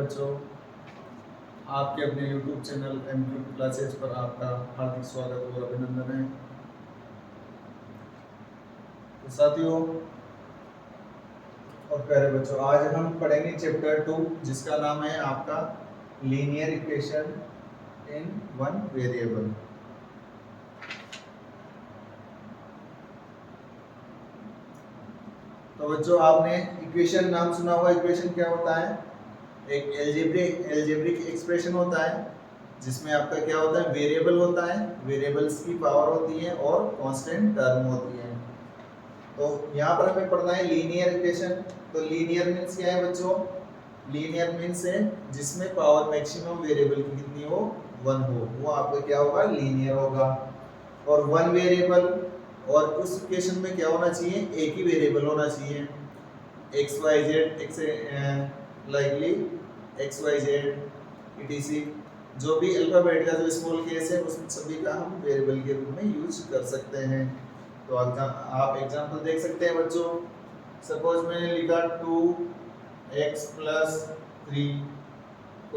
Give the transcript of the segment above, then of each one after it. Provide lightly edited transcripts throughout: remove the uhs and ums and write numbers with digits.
बच्चों, आपके अपने YouTube चैनल एमक्यू क्लासेस पर आपका हार्दिक स्वागत और अभिनंदन है। तो साथियों और प्यारे बच्चों, आज हम पढ़ेंगे चैप्टर 2 जिसका नाम है आपका linear equation in one variable. तो बच्चों, आपने इक्वेशन नाम सुना होगा। इक्वेशन क्या होता है? एक एल्जेब्रिक एक्सप्रेशन होता है जिसमें आपका क्या होता है, वेरिएबल होता है, वेरिएबल्स की पावर होती है और कांस्टेंट टर्म होती है। तो यहाँ पर हमें पढ़ना है लीनियर इक्वेशन। तो लीनियर मींस क्या है बच्चों? लीनियर मींस है जिसमें पावर मैक्सिमम वेरिएबल की कितनी हो, 1 हो, वो आपका क्या होगा, लीनियर होगा। और वन वेरिएबल, और उस इक्वेशन में क्या होना चाहिए, एक ही वेरिएबल होना चाहिए, X Y Z, likely X Y Z etc, जो भी अल्फाबेट का जो स्मॉल केस है उस सभी का हम वेरिएबल के रूप में यूज कर सकते हैं। तो आप एग्जांपल देख सकते हैं बच्चों। सपोज मैंने लिखा 2x + 3 =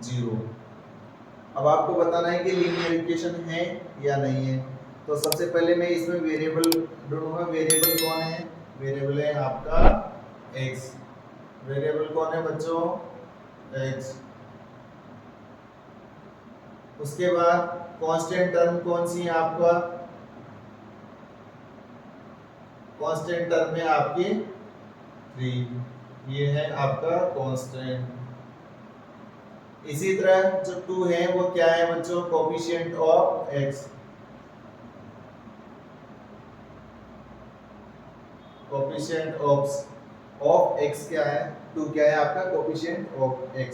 0। अब आपको बताना है कि लीनियर इक्वेशन है या नहीं है। तो सबसे पहले मैं इसमें वेरिएबल ढूंढूंगा। वेरिएबल कौन है? वेरिएबल है आपका x। वेरिएबल कौन है बच्चों? x। उसके बाद कांस्टेंट टर्म कौन सी है आपका? कांस्टेंट टर्म है आपकी 3। ये है आपका कांस्टेंट। इसी तरह जो 2 है वो क्या है बच्चों? Coefficient of x। Coefficient of x क्या है? 2 क्या है आपका? Coefficient of x।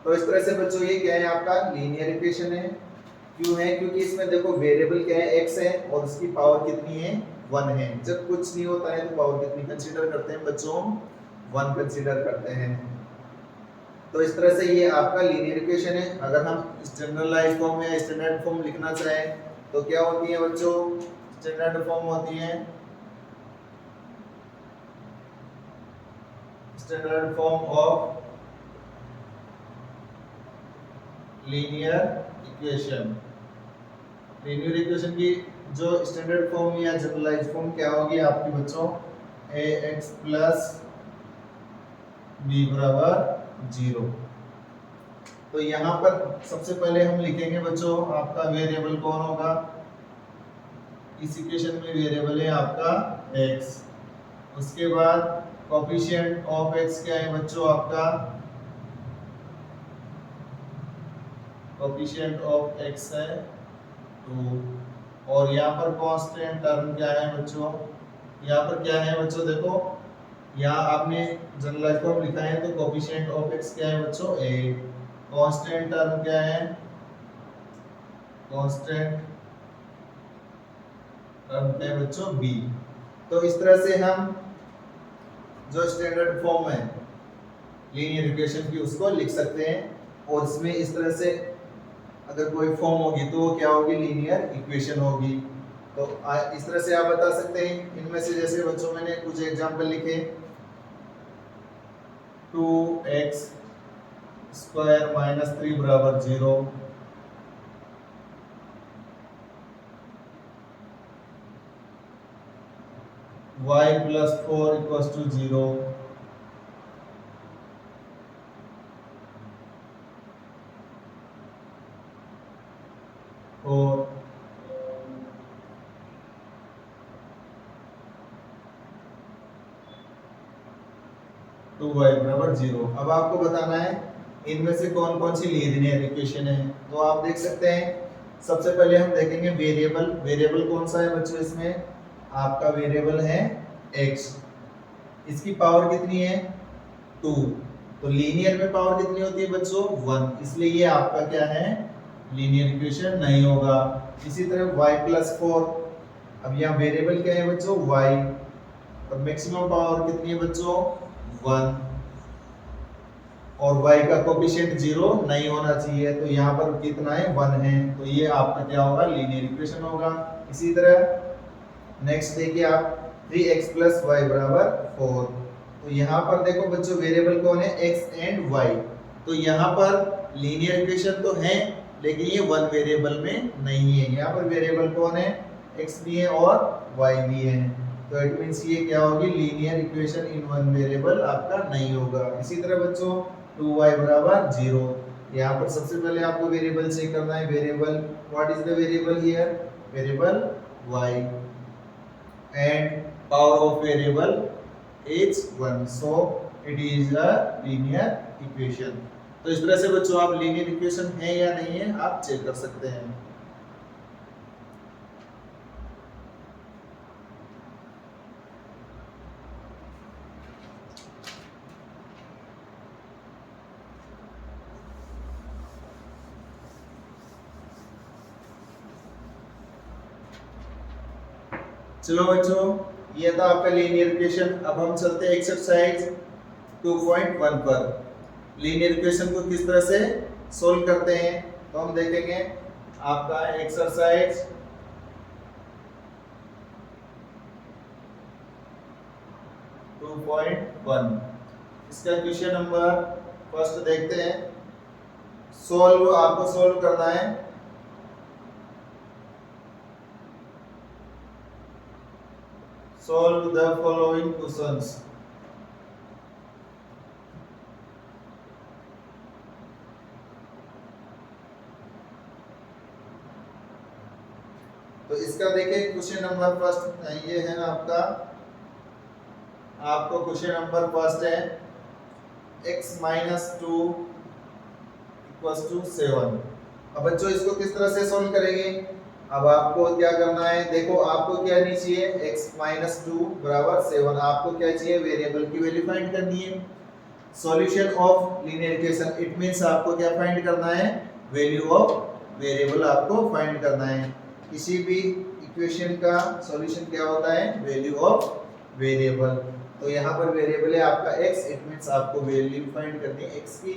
तो इस तरह से बच्चों ये क्या है आपका? लीनियर इक्वेशन है। क्यों है? क्योंकि इसमें देखो वेरिएबल क्या है, x है, और उसकी पावर कितनी है, 1 है। जब कुछ नहीं होता है तो पावर कितनी कंसीडर करते हैं बच्चों? 1 कंसीडर करते हैं। तो इस तरह से ये आपका लीनियर इक्वेशन है। अगर हम जनरलाइज फॉर्म या स्टैंडर्ड फॉर्म लिखना चाहें तो क्या होती है बच्चों? स्टैंडर्ड फॉर्म होती है, standard form of linear equation. Linear equation की जो स्टैंडर्ड फॉर्म या जनरलाइज फॉर्म क्या होगी आपकी बच्चों? ax + b = 0। तो यहाँ पर सबसे पहले हम लिखेंगे बच्चों, आपका वेरिएबल कौन होगा? इस इक्वेशन में वेरिएबल है आपका x। उसके बाद कोएफिशिएंट ऑफ x क्या है बच्चों? आपका कोएफिशिएंट ऑफ x है 2। और यहाँ पर कांस्टेंट टर्म क्या है बच्चों? यहाँ पर क्या है बच्चों? देखो यहाँ आपने जनरलाइज फॉर्म लिखा है तो कोएफिशिएंट ऑफ x क्या है बच्चों? 8। कांस्टेंट टर्म क्या है? कांस्टेंट टर्म क्या है बच्चों? b। तो इस तरह से हम जो स्टैंडर्ड फॉर्म है लीनियर इक्वेशन की उसको लिख सकते हैं। और इसमें इस तरह से अगर कोई फॉर्म होगी तो वो क्या होगी? लीनियर इक्वेशन होगी। तो इस तरह से आप बता सकते हैं। इनमें से जैसे बच्चों मैंने कुछ एग्जांपल लिखे, 2x² - 3 = 0, y + 4 = 0, और 2y = 0। अब आपको बताना है इनमें से कौन कौन सी लीनियर इक्वेशन है। तो आप देख सकते हैं, सबसे पहले हम देखेंगे वेरिएबल। वेरिएबल कौन सा है बच्चों? इसमें आपका वेरिएबल है x। इसकी पावर कितनी है? 2। तो लीनियर में पावर कितनी होती है बच्चों? 1। इसलिए ये आपका क्या है? लीनियर इक्वेशन नहीं होगा। इसी तरह y + 4। अब यहाँ वेरिएबल क्या है बच्चों? y। और मैक्सिमम पावर कितनी है बच्चों? 1। और y का कोएफिशिएंट 0 नहीं होना चाहिए, तो यहाँ पर कितना है? 1 है। तो ये आपका क्या होगा? लीनियर इक्वेशन होगा। इसी तरह नेक्स्ट देखिए आप, 3x + y = 4। तो यहाँ पर देखो बच्चों वेरिएबल कौन है? x and y। तो यहाँ पर लीनियर इक्वेशन तो है, लेकिन ये वन वेरिएबल में नहीं है। यहाँ पर वेरिएबल कौन है, x भी है और y भी है। तो इट मींस ये क्या होगी, linear equation in one variable आपका नहीं होगा। इसी तरह बच्चों 2y बराबर 0, यहाँ पर सबसे पहले आपको वेरिएबल चेक करना है। Variable, what is the variable here, variable y, and power of variable is 1, so it is a linear equation। तो इस तरह से बच्चों आप लीनियर इक्वेशन है या नहीं है आप चेक कर सकते हैं। चलो बच्चों, ये था आपका लीनियर इक्वेशन। अब हम चलते हैं एक्सरसाइज 2.1 पर। लीनियर इक्वेशन को किस तरह से सोल्व करते हैं तो हम देखेंगे। आपका एक्सरसाइज 2.1, इसका क्वेश्चन नंबर फर्स्ट देखते हैं। सोल्व, आपको सोल्व करना है solve the following questions। तो इसका देखिए क्वेश्चन नंबर फर्स्ट ये है आपको क्वेश्चन नंबर फर्स्ट है x - 2 = 7। अब बच्चों इसको किस तरह से सोल्व करेंगे। अब आपको क्या करना है, देखो आपको क्या नहीं चाहिए, x - 2 = 7, आपको क्या चाहिए, वेरिएबल की वैल्यू फाइंड करनी है। Solution of linear equation, it means आपको क्या फाइंड करना है, वैल्यू ऑफ वेरिएबल आपको फाइंड करना है। किसी भी इक्वेशन का सॉल्यूशन क्या होता है, वैल्यू ऑफ वेरिएबल। तो यहाँ पर वेरिएबल है आपका x, इट मींस आपको वैल्यू फाइंड करनी है x की।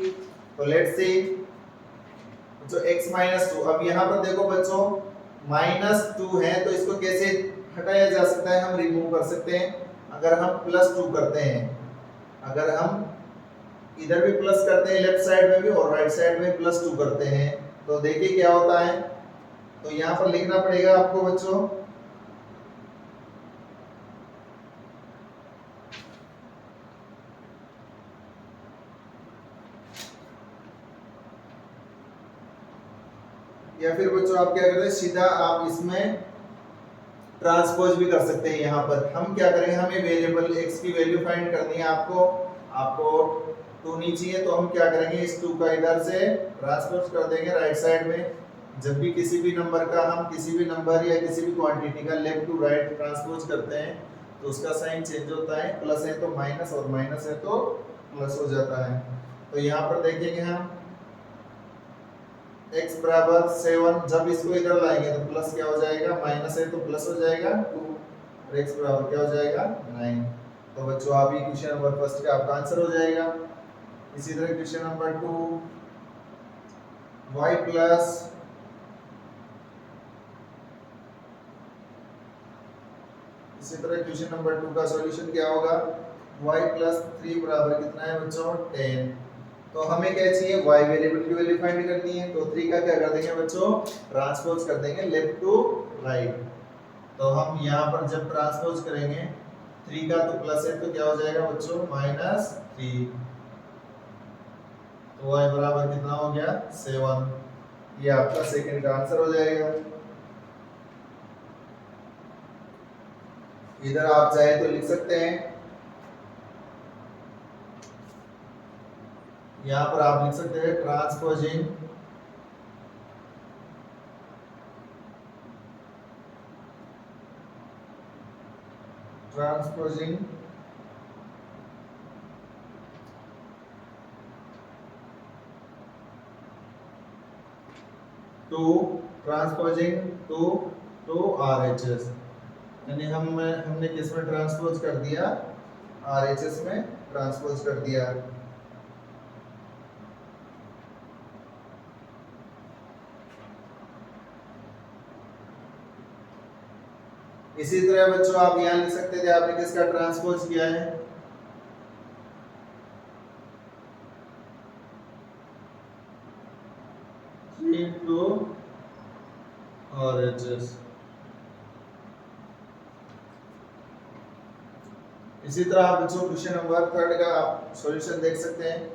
तो लेट्स से जो x - 2, अब यहाँ पर देखो बच्चों -2 है तो इसको कैसे हटाया जा सकता है, हम रिमूव कर सकते हैं। अगर हम +2 करते हैं, अगर हम इधर भी प्लस करते हैं लेफ्ट साइड में भी और राइट साइड में +2 करते हैं तो देखिए क्या होता है। तो यहाँ पर लिखना पड़ेगा आपको बच्चों या फिर बच्चों आप क्या करते हैं, सीधा आप इसमें ट्रांसपोज भी कर सकते हैं। यहाँ पर हम क्या करेंगे, हमें वेरिएबल x की वैल्यू फाइंड करनी है। आपको 2 नहीं चाहिए तो हम क्या करेंगे, इस 2 का इधर से ट्रांसपोज कर देंगे राइट साइड में। जब भी किसी भी नंबर का हम किसी भी नंबर या किसी भी क्वांटिटी का लेफ्ट टू राइट ट्रांसपोज करते हैं तो उसका साइन चेंज होता है, प्लस है तो माइनस और माइनस है तो प्लस हो जाता है। तो यहाँ पर देखेंगे हम x बराबर 7, जब इसको इधर लाएंगे तो प्लस क्या हो जाएगा, माइनस है तो प्लस हो जाएगा 2 और x बराबर क्या हो जाएगा 9। तो बच्चों आप ये क्वेश्चन नंबर फर्स्ट का आपका आंसर हो जाएगा। इसी तरह क्वेश्चन नंबर 2 y प्लस इसी तरह क्वेश्चन नंबर 2 का सॉल्यूशन क्या होगा, y + 3 बराबर कितना है बच्चों 10। तो हमें क्या चाहिए, y वेरिएबल की वैल्यू फाइंड करनी है। तो 3 का क्या कर देंगे बच्चों, ट्रांसपोज कर देंगे लेफ्ट टू राइट। तो हम यहाँ पर जब ट्रांसपोज करेंगे 3 का तो प्लस है तो क्या हो जाएगा बच्चों -3। तो y बराबर कितना हो गया 7। ये आपका सेकंड का आंसर हो जाएगा। इधर आप चाहे तो लिख सकते हैं, यहाँ पर आप लिख सकते हैं ट्रांसपोजिंग टू RHS, यानी हमने किस में ट्रांसपोज कर दिया, RHS में ट्रांसपोज कर दिया। इसी तरह बच्चों आप यहाँ लिख सकते थे, आपने किसका ट्रांसपोज किया है, और एचएस। इसी तरह आप बच्चों क्वेश्चन नंबर 3 का आप सॉल्यूशन देख सकते हैं।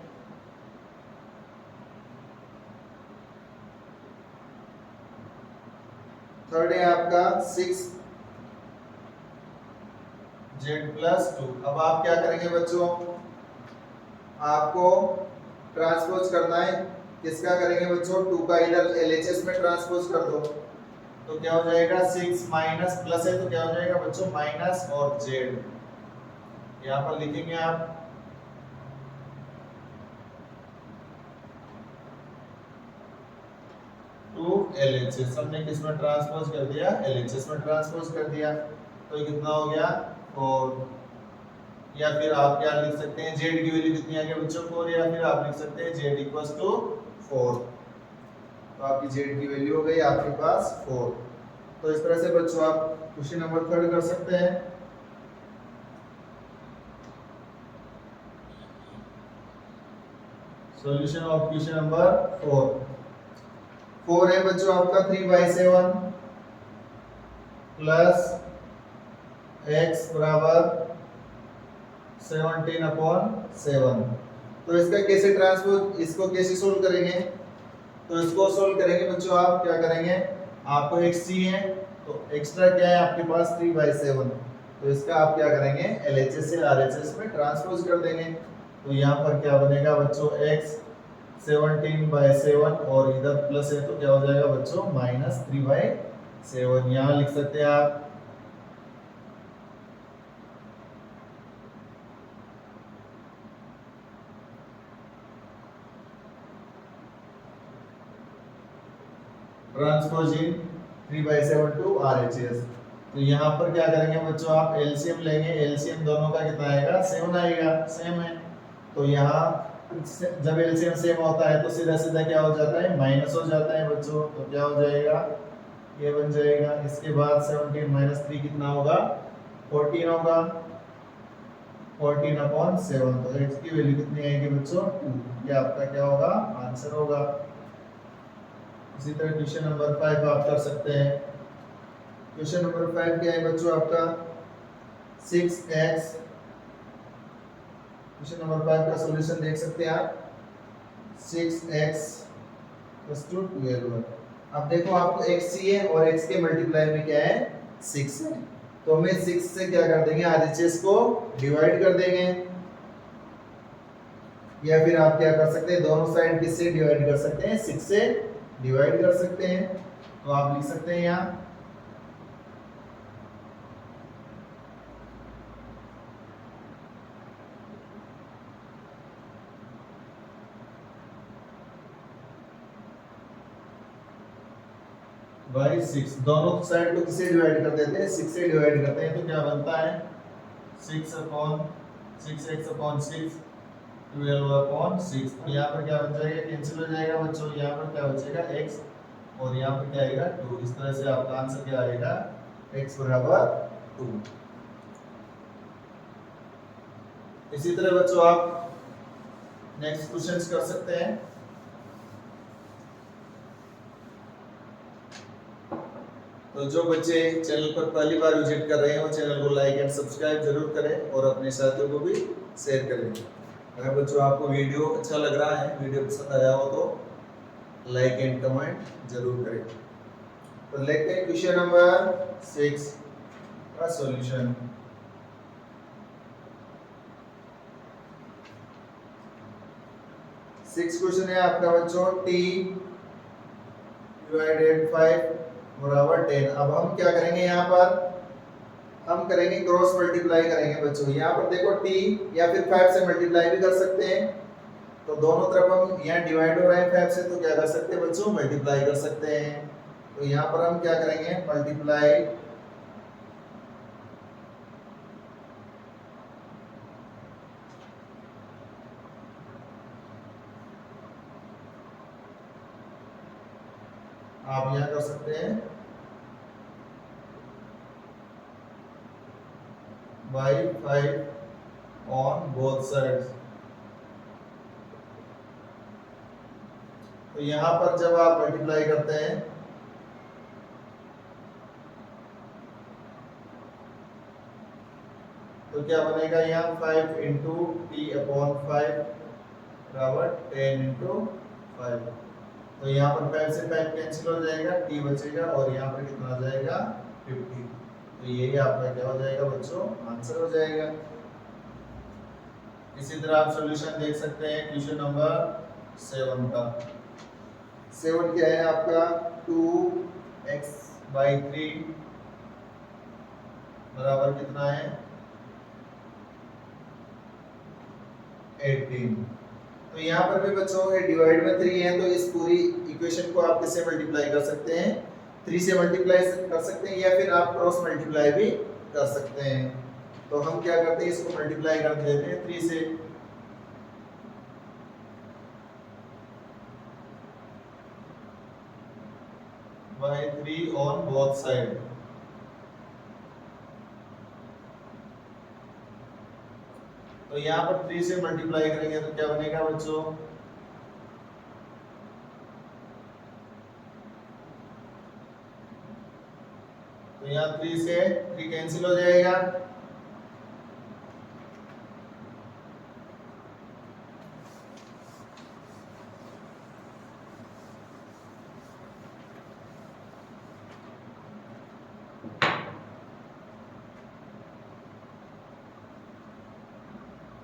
थर्ड है आपका 6z+2। अब आप क्या करेंगे बच्चों, आपको ट्रांसपोज करना है। किसका करेंगे बच्चों, 2 का इधर LHS में ट्रांसपोज कर दो तो क्या हो जाएगा, 6 माइनस प्लस है तो क्या हो जाएगा बच्चों, माइनस और z यहाँ पर लिखेंगे आप। टू LHS हमने किस में ट्रांसपोज कर दिया, LHS में ट्रांसपोज कर दिया तो ये कितना हो गया 4। या फिर आप क्या लिख सकते हैं, z की वैल्यू कितनी आ गई बच्चों 4, या फिर आप लिख सकते हैं z इक्वल्स टू 4। तो आपकी z की वैल्यू हो गई आपके पास 4। तो इस तरह से बच्चों आप क्वेश्चन नंबर 3 कर सकते हैं। सॉल्यूशन ऑफ क्वेश्चन नंबर 4 है बच्चों आपका 3/7 प्लस x बराबर 17/7। तो इसका कैसे ट्रांसपोज, इसको कैसे सोल्व करेंगे, तो इसको सोल्व करेंगे बच्चों आप क्या करेंगे, आपको x चाहिए तो एक्स्ट्रा क्या है आपके पास 3/7, तो इसका आप क्या करेंगे LHS से RHS में ट्रांसपोज कर देंगे। तो यहाँ पर क्या बनेगा बच्चों, x 17/7 और इधर प्लस है तो क्या हो जाएगा बच्चों -3/7। यहाँ लिख सकते हैं आप। Transposing 3/7 to RHS। तो यहाँ पर क्या करेंगे बच्चों, आप एलसीएम लेंगे, एलसीएम दोनों का कितना आएगा 7 आएगा, सेम है। तो यहाँ जब एलसीएम सेम होता है तो सीधा सीधा क्या हो जाता है, माइनस हो जाता है बच्चों। तो क्या हो जाएगा, ये बन जाएगा। इसके बाद 17 माइनस 3 कितना होगा, 14 होगा, 14/7। तो x की वैल्यू कितनी आएगी बच्चों 2। ये आपका क्या होगा, आंसर होगा। इसी तरह क्वेश्चन नंबर 5 आप कर सकते हैं। क्वेश्चन नंबर 5 क्या है बच्चों आपका 6x। क्वेश्चन नंबर 5 का सॉल्यूशन देख सकते हैं आप। 6x + 12। अब देखो आपको x चाहिए और x के मल्टीप्लाई में क्या है 6 है, तो हमें 6 से क्या कर देंगे, RHS को डिवाइड कर देंगे। या फिर आप क्या कर सकते हैं, दोनों साइड किससे डिवाइड कर सकते हैं, 6 से डिवाइड कर सकते हैं। तो आप लिख सकते हैं यहाँ बाई 6। दोनों साइड को किससे डिवाइड कर देते हैं, 6 से डिवाइड करते हैं तो क्या बनता है 6/6x/6 12/6। तो यहाँ पर क्या बन जाएगा, कैंसिल हो जाएगा बच्चों। यहाँ पर क्या बचेगा x और यहाँ पर क्या आएगा 2। इस तरह से आपका आंसर क्या आएगा, x बराबर 2। इसी तरह बच्चों आप नेक्स्ट क्वेश्चंस कर सकते हैं। तो जो बच्चे चैनल पर पहली बार विजिट कर रहे हैं वो चैनल को लाइक एंड सब्सक्राइब जरूर करें और अपने साथियों को भी शेयर करें। अगर बच्चों आपको वीडियो अच्छा लग रहा है, वीडियो पसंद आया हो तो लाइक एंड कमेंट जरूर करें। तो लेते हैं क्वेश्चन नंबर 6 का सॉल्यूशन। क्वेश्चन है आपका बच्चों t / 5 बराबर 10। अब हम क्या करेंगे, यहाँ पर हम करेंगे क्रॉस मल्टीप्लाई करेंगे बच्चों। यहाँ पर देखो t या फिर 5 से मल्टीप्लाई भी कर सकते हैं। तो दोनों तरफ हम यहाँ डिवाइड हो रहा है 5 से तो क्या कर सकते हैं बच्चों, मल्टीप्लाई कर सकते हैं। तो यहाँ पर हम क्या करेंगे, मल्टीप्लाई आप यहाँ कर सकते हैं by 5 on both sides। तो यहाँ पर जब आप मल्टीप्लाई करते हैं तो क्या बनेगा यहाँ 5 इंटू टी अपॉन 5 बराबर 10 इंटू 5। तो यहाँ पर 5 से 5 कैंसिल हो जाएगा, टी बचेगा और यहाँ पर कितना आ जाएगा 50। तो यही आपका क्या हो जाएगा बच्चों, आंसर हो जाएगा। इसी तरह आप सॉल्यूशन देख सकते हैं क्वेश्चन नंबर 7 का। 7 क्या है आपका, 2x/3 बराबर कितना है 18। तो यहाँ पर भी बच्चों ये डिवाइड में 3 है, तो इस पूरी इक्वेशन को आप किससे मल्टीप्लाई कर सकते हैं, 3 से मल्टीप्लाई कर सकते हैं, या फिर आप क्रॉस मल्टीप्लाई भी कर सकते हैं। तो हम क्या करते हैं, इसको मल्टीप्लाई कर देते हैं 3 से। by 3 on both side। तो यहाँ पर 3 से मल्टीप्लाई करेंगे तो क्या बनेगा बच्चों, तो यहाँ 3 से 3 कैंसिल हो जाएगा,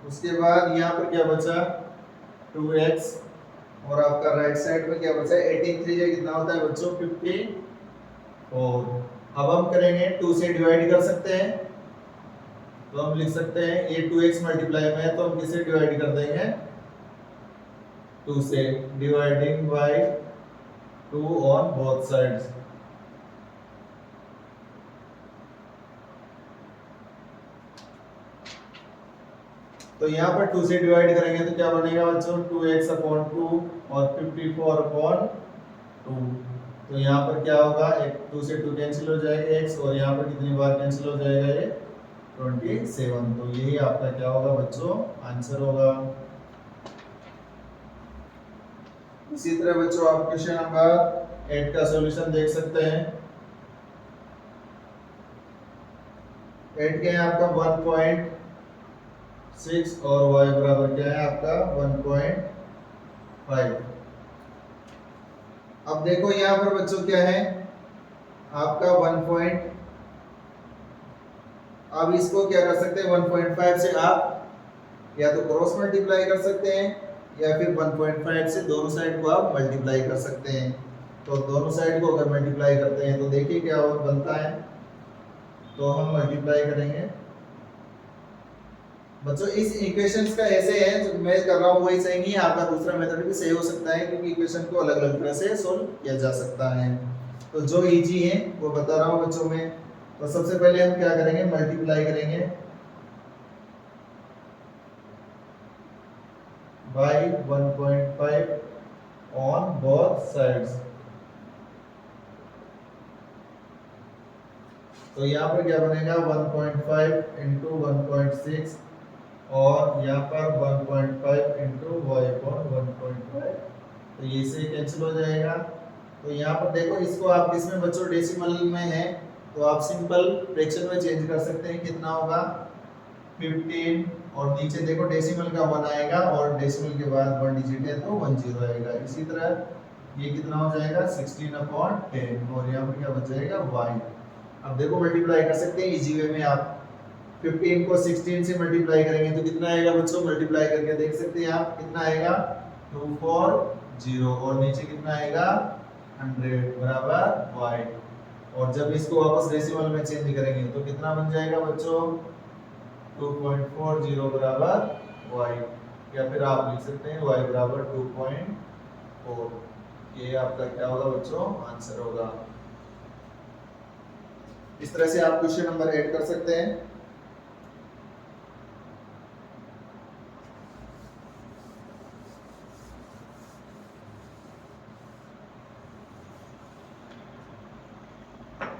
उसके बाद यहाँ पर क्या बचा 2x, और आपका राइट साइड में क्या बचा 18। 3 से कितना होता है बच्चों 54। अब हम करेंगे 2 से डिवाइड कर सकते हैं, तो हम लिख सकते हैं ये 2x मल्टीप्लाई में है, तो हम किसे डिवाइड कर देंगे 2 से, dividing by 2 on both sides. तो यहाँ पर 2 से डिवाइड करेंगे तो क्या बनेगा बच्चों 2x अपॉन 2 और 54 अपॉन 2। तो यहाँ पर क्या होगा, 2 से 2 कैंसिल हो जाएगा x, और यहाँ पर कितनी बार कैंसिल हो जाएगा ये 27। तो यही आपका क्या होगा बच्चों, आंसर होगा। इसी तरह बच्चों आप क्वेश्चन नंबर 8 का सॉल्यूशन देख सकते हैं। 8 क्या है आपका 1.6 और y बराबर क्या है आपका 1.5। अब देखो यहाँ पर बच्चों क्या है आपका 1 अब इसको क्या कर सकते हैं 1.5 से आप या तो क्रॉस मल्टीप्लाई कर सकते हैं, या फिर 1.5 से दोनों साइड को आप मल्टीप्लाई कर सकते हैं। तो दोनों साइड को अगर मल्टीप्लाई करते हैं तो देखिए क्या बनता है, तो हम मल्टीप्लाई करेंगे बच्चों। इस इक्वेशंस का ऐसे है जो मैं कर रहा हूँ वही सही नहीं है, आपका दूसरा मेथड भी सही हो सकता है, क्योंकि इक्वेशन को अलग अलग तरह से सोल्व किया जा सकता है। तो जो इजी है वो बता रहा हूँ बच्चों में। तो सबसे पहले हम क्या करेंगे, मल्टीप्लाई करेंगे बाय 1.5 ऑन बोथ साइड्स। तो यहाँ पर क्या बनेगा 1.5 इंटू 1.6, और यहाँ पर 1.5 इंटू वाई अपॉन 1.5। तो ये से कैंसिल हो जाएगा। तो यहाँ पर देखो इसको आप किसमें बच्चों डेसिमल में है, तो आप सिंपल फ्रैक्शन में चेंज कर सकते हैं। कितना होगा 15, और नीचे देखो डेसिमल का 1 आएगा, और डेसिमल के बाद 1 डिजिट है तो 10 आएगा। इसी तरह ये कितना हो जाएगा 16/10, और यहाँ पर क्या बच जाएगा y। अब देखो मल्टीप्लाई कर सकते हैं इजी वे में। आप 15 को 16 से मल्टीप्लाई करेंगे तो कितना आएगा बच्चों, मल्टीप्लाई करके देख सकते हैं आप कितना आएगा 240, और नीचे कितना आएगा 100 बराबर y। और जब इसको वापस डेसिमल में चेंज करेंगे तो कितना बन जाएगा बच्चों 2.40 बराबर y, या फिर आप लिख सकते हैं y बराबर 2.4। ये आपका क्या होगा बच्चों, आंसर होगा। इस तरह से आप क्वेश्चन नंबर 8 कर सकते हैं।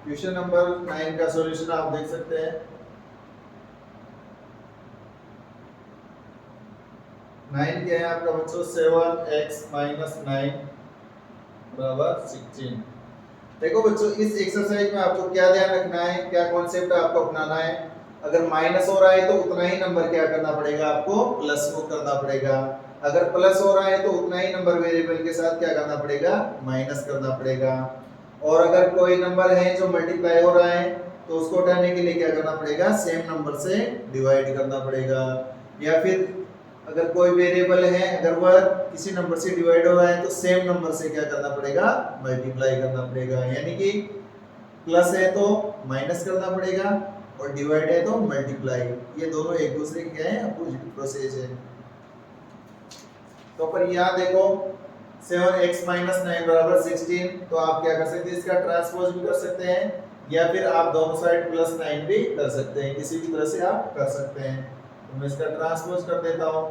क्वेश्चन नंबर 9 का सॉल्यूशन आप देख सकते हैं। 9 क्या है आपका बच्चों 7x - 9 बराबर 16। देखो बच्चों इस एक्सरसाइज में आपको क्या ध्यान रखना है, क्या कॉन्सेप्ट आपको अपनाना है। अगर माइनस हो रहा है तो उतना ही नंबर क्या करना पड़ेगा आपको, प्लस को करना पड़ेगा। अगर प्लस हो रहा है तो उतना ही नंबर वेरिएबल के साथ क्या करना पड़ेगा, माइनस करना पड़ेगा। और अगर कोई नंबर है जो मल्टीप्लाई हो रहा है तो उसको हटाने के लिए क्या करना पड़ेगा, सेम नंबर से डिवाइड करना पड़ेगा। या फिर अगर कोई वेरिएबल है, अगर वह किसी नंबर से डिवाइड हो रहा है तो सेम नंबर से क्या करना पड़ेगा, मल्टीप्लाई करना पड़ेगा। यानी कि प्लस है तो माइनस करना पड़ेगा और डिवाइड है तो मल्टीप्लाई। ये दोनों एक दूसरे के क्या है, अपोजिट प्रोसेस है। तो पर यहाँ देखो 7x - 9 बराबर 16, तो आप क्या कर सकते हैं, इसका ट्रांसपोज भी कर सकते हैं या फिर आप दोनों साइड +9 भी कर सकते हैं, किसी भी तरह से आप कर सकते हैं। तो मैं इसका ट्रांसपोज कर देता हूँ।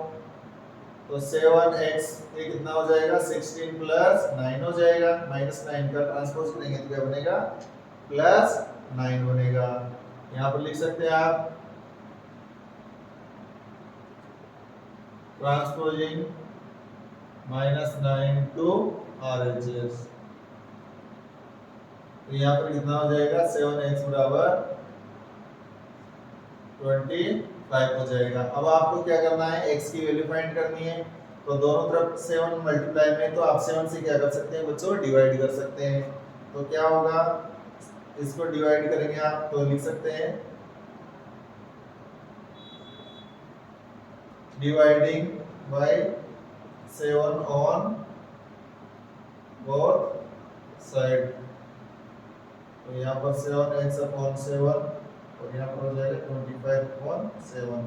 तो 7x ये कितना हो जाएगा, 16 + 9 हो जाएगा। -9 का ट्रांसपोज करेंगे तो क्या बनेगा, +9 बनेगा। यहाँ पर लिख सकते हैं आप ट्रांसपोजिंग -9 to RHS। तो यहाँ पर कितना हो जाएगा, 7x बराबर 25 हो जाएगा। अब आपको क्या करना है, x की वैल्यू फाइंड करनी है। तो दोनों तरफ 7 मल्टीप्लाई में, तो आप 7 से क्या कर सकते हैं बच्चों, डिवाइड कर सकते हैं। तो क्या होगा, इसको डिवाइड करेंगे आप तो लिख सकते हैं dividing by 7 on both side. तो यहाँ पर 7x/7 और यहाँ पर हो जाएगा 25/7।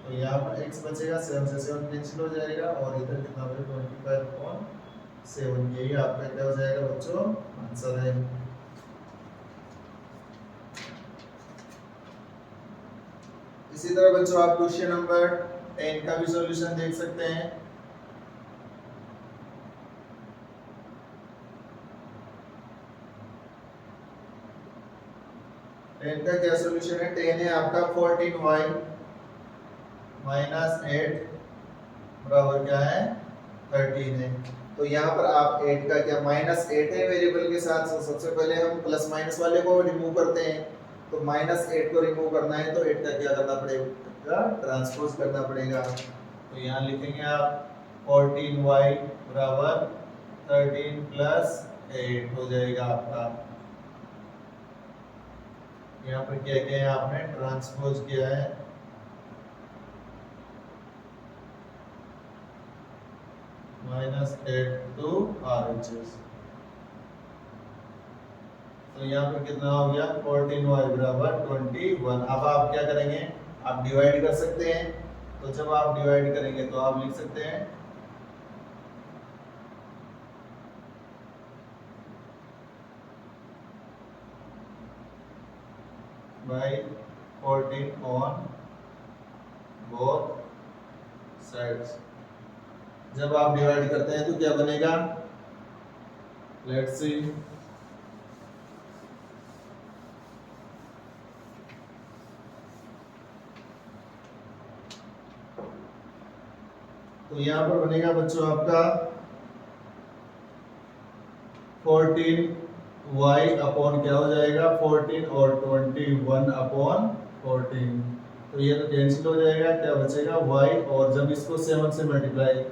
तो यहाँ पर x बचेगा, 7 से 7 कैंसिल हो जाएगा और इधर कितना हो जाएगा 25/7। यही आपका क्या हो जाएगा बच्चों, आंसर है। इसी तरह बच्चों आप क्वेश्चन नंबर 10 का भी सॉल्यूशन देख सकते हैं। टेन का क्या सॉल्यूशन है, 10 है आपका 14y - 8 बराबर क्या है, 13 है। तो यहाँ पर आप 8 का क्या, -8 है वेरिएबल के साथ, तो सबसे पहले हम प्लस माइनस वाले को रिमूव करते हैं। तो -8 को रिमूव करना है तो 8 का क्या करना पड़ेगा, ट्रांसपोज करना पड़ेगा। तो यहाँ लिखेंगे आप 14y बराबर 13 + 8 हो जाएगा आपका। यहाँ पर क्या किया है आपने, ट्रांसपोज किया है -8 to RHS। तो यहाँ पर कितना हो गया, 14y बराबर 21। अब आप क्या करेंगे, आप डिवाइड कर सकते हैं। तो जब आप डिवाइड करेंगे तो आप लिख सकते हैं by 14 on both sides। जब आप डिवाइड करते हैं तो क्या बनेगा, लेट्स सी। तो यहाँ पर बनेगा बच्चों आपका 14y क्या हो जाएगा, 14 और 21/14। तो ये तो कैंसिल हो जाएगा, क्या बचेगा y, और जब इसको 7 से मल्टीप्लाई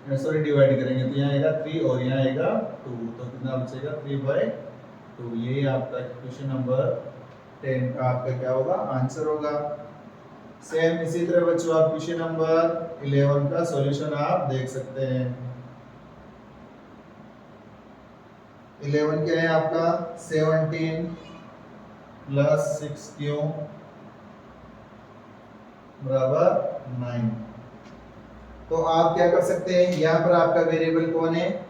डिवाइड करेंगे तो यहाँ आएगा 3 और यहाँ आएगा 2। तो कितना बचेगा, 3/2। ये आपका क्वेश्चन नंबर 10 का आपका क्या होगा, आंसर होगा। सेम इसी तरह बच्चों आप क्वेश्चन नंबर 11 का सॉल्यूशन आप देख सकते हैं। 11 क्या है आपका, 17 + 6q बराबर 9। तो आप क्या कर सकते हैं, यहाँ पर आपका वेरिएबल कौन है,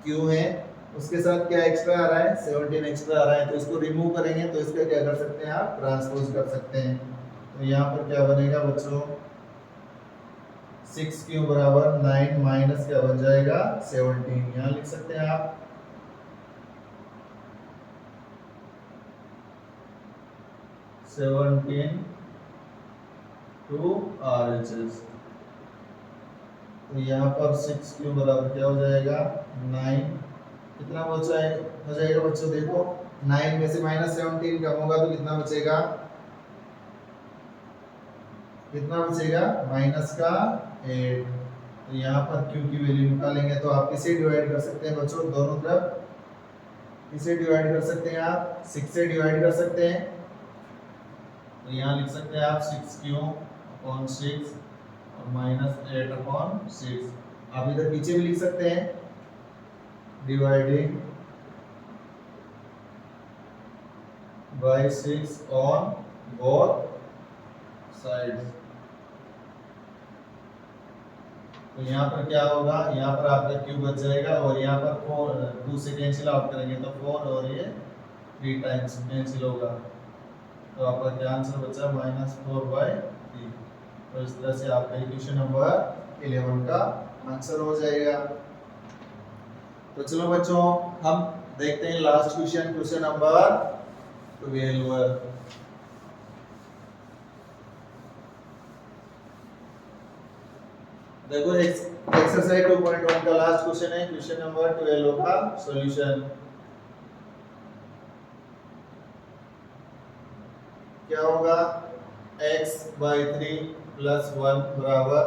q है, उसके साथ क्या एक्स्ट्रा आ रहा है, 17 एक्स्ट्रा आ रहा है। तो इसको रिमूव करेंगे तो इसका क्या कर सकते हैं, आप ट्रांसपोज कर सकते हैं। तो यहाँ पर क्या बनेगा बच्चों, 6q बराबर 9 माइनस क्या बन जाएगा, 17। यहाँ लिख सकते हैं आप 17 to RHS। तो यहाँ पर 6q बराबर क्या हो जाएगा, 9। कितना बचा है, हो जाएगा बच्चों, देखो 9 में से -17 कम होगा तो कितना बचेगा, कितना बचेगा माइनस का 8। तो यहाँ पर q की वैल्यू निकालेंगे तो आप किसे डिवाइड कर सकते हैं बच्चों, दोनों तरफ किसे डिवाइड कर सकते हैं आप, 6 से डिवाइड कर सकते हैं। तो यहाँ लिख सकते हैं आप 6q/6 और -8/6। आप इधर पीछे भी लिख सकते हैं dividing by 6 on both sides. तो यहाँ पर क्या होगा, यहाँ पर आपका q बच जाएगा और यहाँ पर 4 2 से कैंसिल आउट करेंगे तो 4 और ये 3 टाइम्स कैंसिल होगा। तो आपका क्या आंसर बचा -4/3। तो इस तरह से आपका इक्वेशन नंबर 11 का आंसर हो जाएगा। तो चलो बच्चों हम देखते हैं लास्ट क्वेश्चन, क्वेश्चन नंबर 12। देखो एक्सरसाइज 2.1 का लास्ट क्वेश्चन है, क्वेश्चन नंबर 12 का सॉल्यूशन। क्या होगा, x/3 + 1 बराबर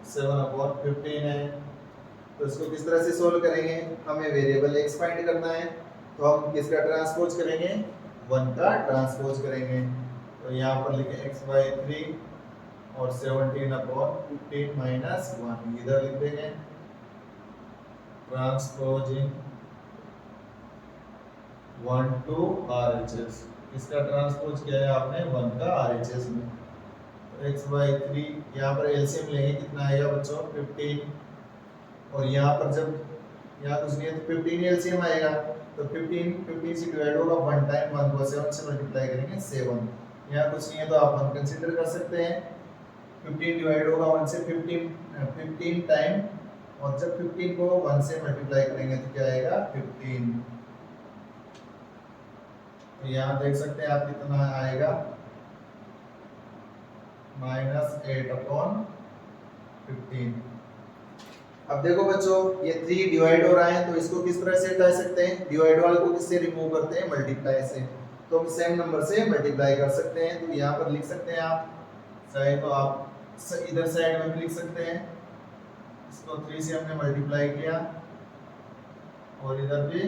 7/15 है। तो इसको किस तरह से सोल्व करेंगे, हमें वेरिएबल x फाइंड करना है। तो हम किसका ट्रांसपोज करेंगे, 1 का ट्रांसपोज करेंगे। तो यहाँ पर लिखें x/3 और 17/15 माइनस 1 इधर लिख देंगे। ट्रांसपोजिंग 1 to RHS, इसका ट्रांसपोज किया है आपने 1 का RHS में। तो x/3 यहाँ पर एलसीएम लेंगे, कितना आएगा बच्चों 15। और यहाँ पर जब यहाँ कुछ नहीं है तो 15 एलसीएम आएगा। तो 15 से डिवाइड होगा 1 टाइम, 1 को 7 से मल्टीप्लाई करेंगे 7। यहाँ कुछ नहीं है तो आप 1 कंसीडर कर सकते हैं। 15 डिवाइड होगा 1 से 15 टाइम, और जब 15 को 1 से मल्टीप्लाई करेंगे तो क्या आएगा 15। तो यहाँ देख सकते हैं आप कितना आएगा -8/15। अब देखो बच्चों ये 3 डिवाइड हो रहा है तो इसको किस तरह से हटा सकते हैं, डिवाइड वाले को किससे रिमूव करते हैं, मल्टीप्लाई से। तो हम सेम नंबर से मल्टीप्लाई कर सकते हैं। तो यहाँ पर लिख सकते हैं आप, चाहे तो आप इधर साइड में भी लिख सकते हैं। इसको 3 से हमने मल्टीप्लाई किया और इधर भी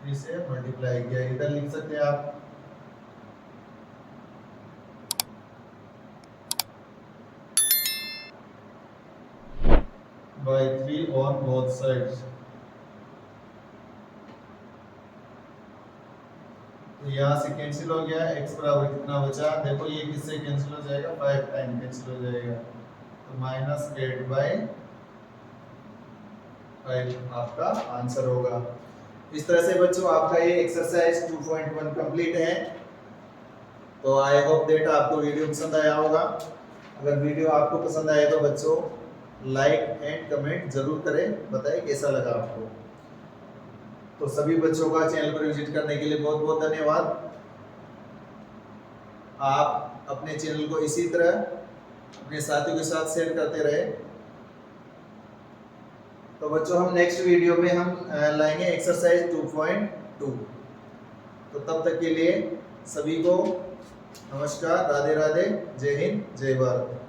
3 से मल्टीप्लाई किया, इधर लिख सकते हैं आप by 3 on both sides। तो यहाँ से कैंसिल हो गया, x बराबर कितना बचा, देखो ये किससे कैंसिल हो जाएगा, 5 टाइम कैंसिल हो जाएगा। तो -8/5 आपका आंसर होगा। इस तरह से बच्चों आपका ये एक्सरसाइज 2.1 कंप्लीट है। तो आई होप दैट आपको वीडियो पसंद आया होगा। अगर वीडियो आपको पसंद आए तो बच्चों लाइक एंड कमेंट जरूर करें, बताएं कैसा लगा आपको। तो सभी बच्चों का चैनल पर विजिट करने के लिए बहुत बहुत धन्यवाद। आप अपने चैनल को इसी तरह अपने साथियों के साथ शेयर करते रहे। तो बच्चों हम नेक्स्ट वीडियो में हम लाएंगे एक्सरसाइज 2.2। तो तब तक के लिए सभी को नमस्कार, राधे राधे, जय हिंद, जय भारत।